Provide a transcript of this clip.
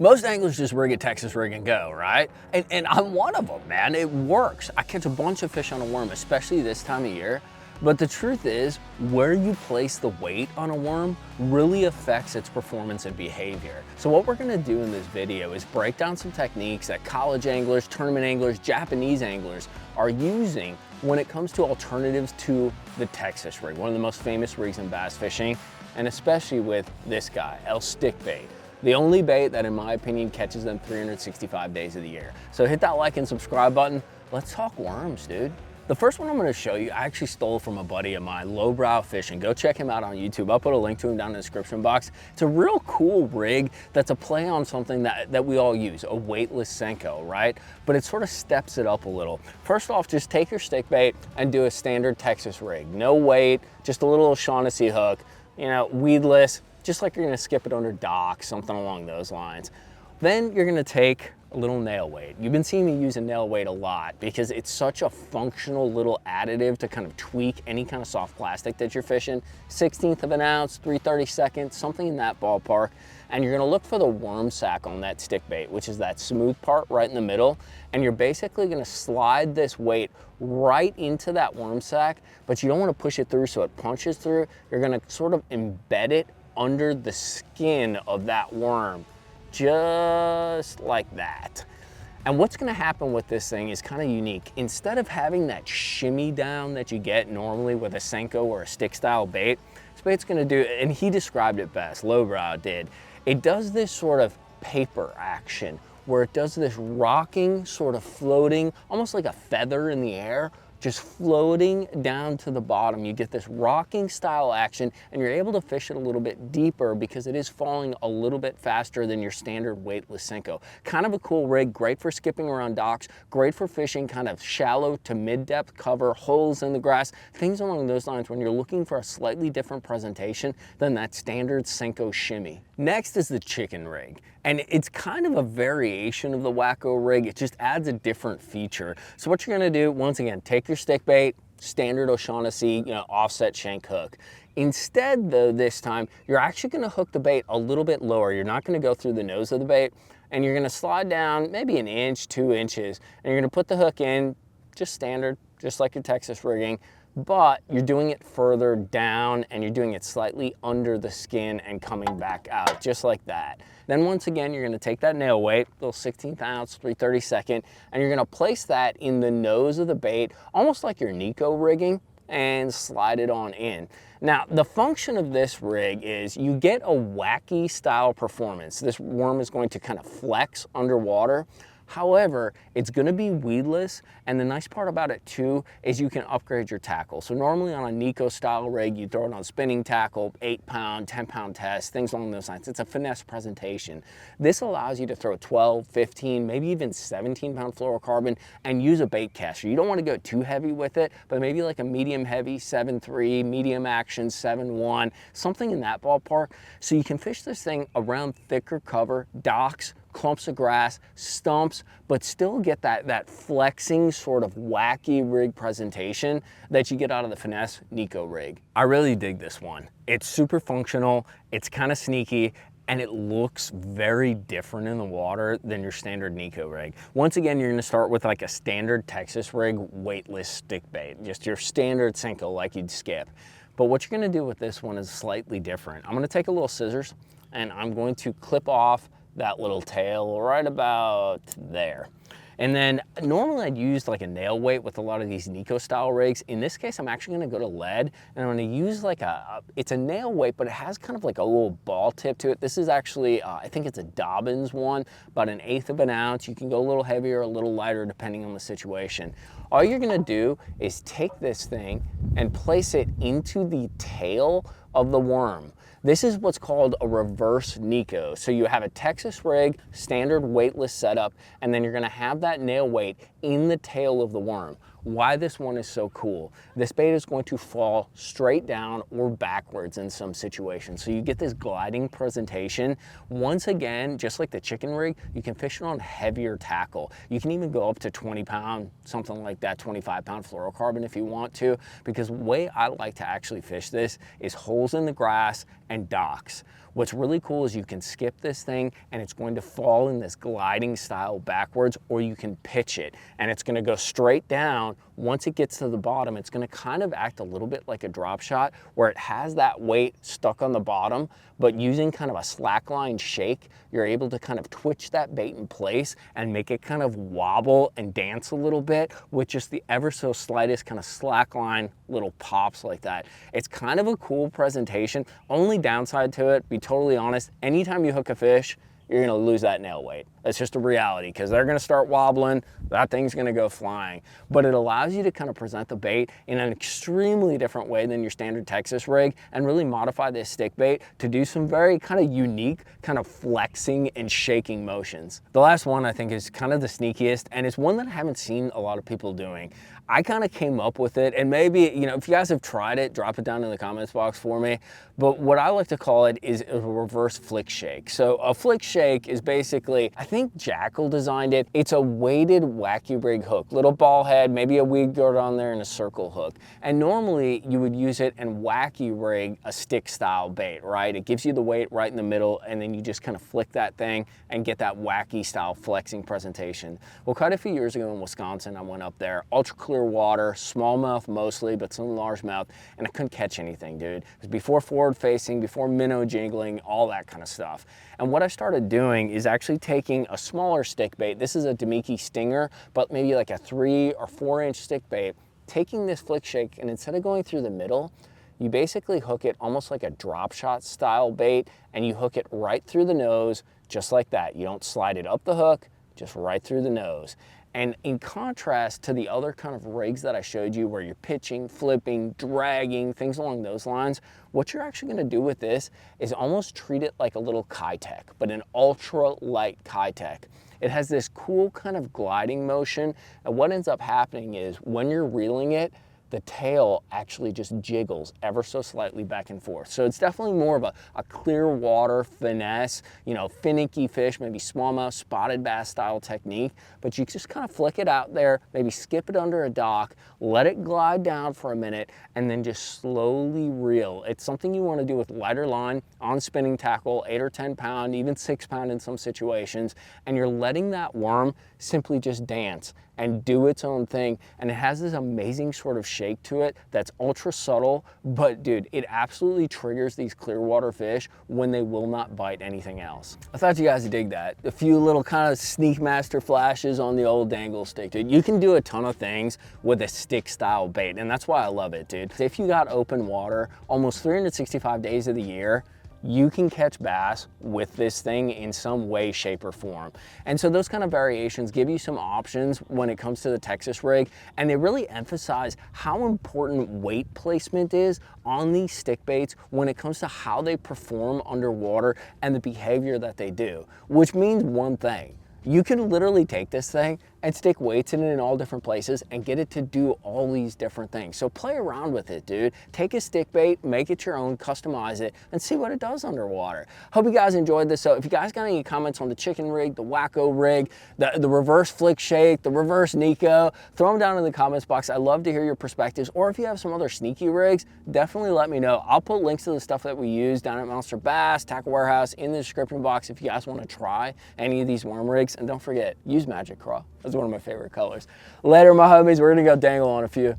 Most anglers just rig a Texas rig and go, right? And I'm one of them, man. It works. I catch a bunch of fish on a worm, especially this time of year. But the truth is, where you place the weight on a worm really affects its performance and behavior. So what we're gonna do in this video is break down some techniques that college anglers, tournament anglers, Japanese anglers are using when it comes to alternatives to the Texas rig, one of the most famous rigs in bass fishing, and especially with this guy, El Stickbait. The only bait that, in my opinion, catches them 365 days of the year. So hit that like and subscribe button. Let's talk worms, dude. The first one I'm gonna show you, I actually stole from a buddy of mine, LowBrow Fishing. Go check him out on YouTube. I'll put a link to him down in the description box. It's a real cool rig that's a play on something that we all use, a weightless Senko, right? But it sort of steps it up a little. First off, just take your stick bait and do a standard Texas rig. No weight, just a little O'Shaughnessy hook, you know, weedless, just like you're gonna skip it under docks, something along those lines. Then you're gonna take a little nail weight. You've been seeing me use a nail weight a lot because it's such a functional little additive to kind of tweak any kind of soft plastic that you're fishing. 1/16 of an ounce, 3/32, something in that ballpark. And you're gonna look for the worm sack on that stick bait, which is that smooth part right in the middle. And you're basically gonna slide this weight right into that worm sack, but you don't wanna push it through so it punches through. You're gonna sort of embed it under the skin of that worm, just like that. And what's gonna happen with this thing is kind of unique. Instead of having that shimmy down that you get normally with a Senko or a stick style bait, this bait's gonna do, and he described it best, LowBrow did, it does this sort of paper action where it does this rocking, sort of floating, almost like a feather in the air, just floating down to the bottom. You get this rocking style action and you're able to fish it a little bit deeper because it is falling a little bit faster than your standard weightless Senko. Kind of a cool rig, great for skipping around docks, great for fishing kind of shallow to mid-depth cover, holes in the grass, things along those lines when you're looking for a slightly different presentation than that standard Senko shimmy. Next is the chicken rig. And it's kind of a variation of the Waco rig. It just adds a different feature. So what you're gonna do, once again, take your stick bait, standard O'Shaughnessy, offset shank hook. Instead though, this time, you're actually gonna hook the bait a little bit lower. You're not gonna go through the nose of the bait, and you're gonna slide down maybe an inch, 2 inches, and you're gonna put the hook in, just standard, just like your Texas rigging, but you're doing it further down and you're doing it slightly under the skin and coming back out, just like that. Then once again, you're gonna take that nail weight, little 1/16 ounce, 3/32, and you're gonna place that in the nose of the bait, almost like your Nico rigging, and slide it on in. Now, the function of this rig is you get a wacky style performance. This worm is going to kind of flex underwater. However, it's gonna be weedless, and the nice part about it too is you can upgrade your tackle. So normally on a Nico style rig, you throw it on spinning tackle, 8-pound, 10-pound test, things along those lines. It's a finesse presentation. This allows you to throw 12, 15, maybe even 17-pound fluorocarbon and use a bait caster. You don't wanna go too heavy with it, but maybe like a medium heavy 7.3, medium action 7.1, something in that ballpark. So you can fish this thing around thicker cover, docks, clumps of grass, stumps, but still get that flexing sort of wacky rig presentation that you get out of the finesse Nico rig. I really dig this one. It's super functional, it's kind of sneaky, and it looks very different in the water than your standard Nico rig. Once again, you're gonna start with like a standard Texas rig weightless stick bait, just your standard Senko like you'd skip. But what you're gonna do with this one is slightly different. I'm gonna take a little scissors and I'm going to clip off that little tail right about there. And then normally I'd use like a nail weight with a lot of these Nico style rigs. In this case, I'm actually gonna go to lead and I'm gonna use like it's a nail weight, but it has kind of like a little ball tip to it. This is actually, I think it's a Dobbins one, about 1/8 of an ounce. You can go a little heavier or a little lighter depending on the situation. All you're gonna do is take this thing and place it into the tail of the worm. This is what's called a reverse Neko. So you have a Texas rig, standard weightless setup, and then you're gonna have that nail weight in the tail of the worm. Why this one is so cool. This bait is going to fall straight down or backwards in some situations. So you get this gliding presentation. Once again, just like the chicken rig, you can fish it on heavier tackle. You can even go up to 20-pound, something like that, 25-pound fluorocarbon if you want to, because the way I like to actually fish this is holes in the grass and docks. What's really cool is you can skip this thing and it's going to fall in this gliding style backwards, or you can pitch it and it's going to go straight down. Once it gets to the bottom, it's going to kind of act a little bit like a drop shot where it has that weight stuck on the bottom, but using kind of a slackline shake, you're able to kind of twitch that bait in place and make it kind of wobble and dance a little bit with just the ever so slightest kind of slackline little pops like that. It's kind of a cool presentation. Only downside to it, be totally honest, anytime you hook a fish, you're gonna lose that nail weight. That's just a reality, because they're gonna start wobbling, that thing's gonna go flying. But it allows you to kind of present the bait in an extremely different way than your standard Texas rig, and really modify this stick bait to do some very kind of unique kind of flexing and shaking motions. The last one I think is kind of the sneakiest, and it's one that I haven't seen a lot of people doing. I kind of came up with it, and maybe, you know, if you guys have tried it, drop it down in the comments box for me. But what I like to call it is a reverse flick shake. So a flick shake is basically, I think Jackal designed it. It's a weighted wacky rig hook, little ball head, maybe a weed guard on there and a circle hook. And normally you would use it and wacky rig a stick style bait, right? It gives you the weight right in the middle, and then you just kind of flick that thing and get that wacky style flexing presentation. Well, quite a few years ago in Wisconsin, I went up there, ultra clear water, smallmouth mostly, but some largemouth, and I couldn't catch anything, dude. It was before forward facing, before minnow jiggling, all that kind of stuff. And what I started doing is actually taking a smaller stick bait. This is a Demiki Stinger, but maybe like a 3 or 4 inch stick bait, taking this flick shake, and instead of going through the middle, you basically hook it almost like a drop shot style bait, and you hook it right through the nose, just like that. You don't slide it up the hook, just right through the nose. And in contrast to the other kind of rigs that I showed you where you're pitching, flipping, dragging, things along those lines, what you're actually gonna do with this is almost treat it like a little Kitech, but an ultra light Kitech. It has this cool kind of gliding motion, and what ends up happening is when you're reeling it, the tail actually just jiggles ever so slightly back and forth. So it's definitely more of a clear water finesse, you know, finicky fish, maybe smallmouth, spotted bass style technique, but you just kind of flick it out there, maybe skip it under a dock, let it glide down for a minute, and then just slowly reel. It's something you want to do with lighter line, on spinning tackle, 8 or 10 pound, even 6 pound in some situations, and you're letting that worm simply just dance and do its own thing. And it has this amazing sort of shake to it that's ultra subtle, but dude, it absolutely triggers these clear water fish when they will not bite anything else. I thought you guys would dig that. A few little kind of sneak master flashes on the old dangle stick, dude. You can do a ton of things with a stick style bait, and that's why I love it, dude. If you got open water almost 365 days of the year, you can catch bass with this thing in some way, shape, or form. And so those kind of variations give you some options when it comes to the Texas rig, and they really emphasize how important weight placement is on these stick baits when it comes to how they perform underwater and the behavior that they do, which means one thing. You can literally take this thing and stick weights in it in all different places and get it to do all these different things. So play around with it, dude. Take a stick bait, make it your own, customize it, and see what it does underwater. Hope you guys enjoyed this. So if you guys got any comments on the chicken rig, the Waco rig, the reverse flick shake, the reverse Neko, throw them down in the comments box. I love to hear your perspectives. Or if you have some other sneaky rigs, definitely let me know. I'll put links to the stuff that we use down at Monster Bass, Tackle Warehouse in the description box if you guys want to try any of these worm rigs. And don't forget, use Magic Craw. That's one of my favorite colors. Later, my homies. We're gonna go dangle on a few.